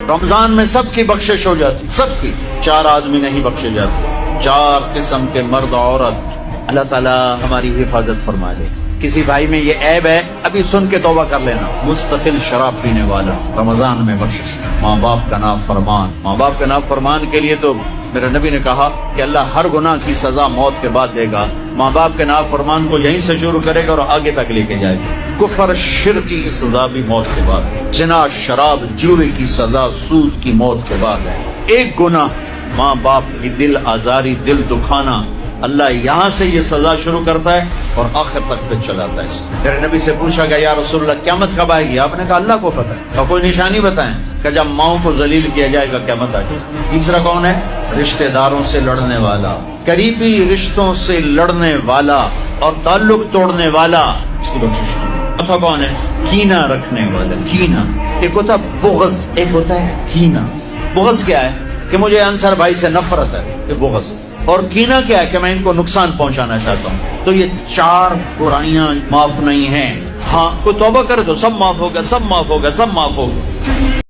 رمضان میں سب کی بخشش ہو جاتی، سب کی، 4 آدمی نہیں بخشے جاتے، 4 قسم کے مرد عورت۔ اللہ تعالیٰ ہماری حفاظت فرما لے۔ کسی بھائی میں یہ عیب ہے، ابھی سن کے توبہ کر لینا، مستقل شراب پینے والا، رمضان میں بخشش۔ ماں باپ کا نافرمان، ماں باپ کے نافرمان کے لیے تو میرے نبی نے کہا کہ اللہ ہر گناہ کی سزا موت کے بعد دے گا۔ ماں باپ کے نافرمان کو یہیں سے شروع کرے گا اور آگے تک لے کے جائے گا۔ کفر شرک کی سزا بھی موت کے بعد ہے، زنا شراب جوئے کی سزا سود کی موت کے بعد ہے۔ ایک گناہ ماں باپ کی دل آزاری، دل دکھانا، اللہ یہاں سے یہ سزا شروع کرتا ہے اور آخر تک پہ چلاتا ہے۔ میرے نبی سے پوچھا گیا یا رسول اللہ قیامت کب آئے گی؟ آپ نے کہا اللہ کو پتہ ہے۔ تو کوئی نشانی بتائیں کہ جب ماؤں کو ذلیل کیا جائے گا قیامت آئے گی۔ تیسرا کون ہے؟ رشتہ داروں سے لڑنے والا، قریبی رشتوں سے لڑنے والا اور تعلق توڑنے والا، اس کی بخشش۔ چوتھا کون ہے؟ کینہ رکھنے والا، کینہ۔ ایک ہوتا ہے بغض، ایک ہوتا ہے کینہ۔ بغض کیا ہے؟ کہ مجھے انصر بھائی سے نفرت ہے، یہ بغض۔ اور کینہ کیا ہے؟ کہ میں ان کو نقصان پہنچانا چاہتا ہوں۔ تو یہ 4 برائیاں معاف نہیں ہیں۔ ہاں کوئی توبہ کرے تو سب معاف ہوگا، سب معاف ہوگا، سب معاف ہوگا۔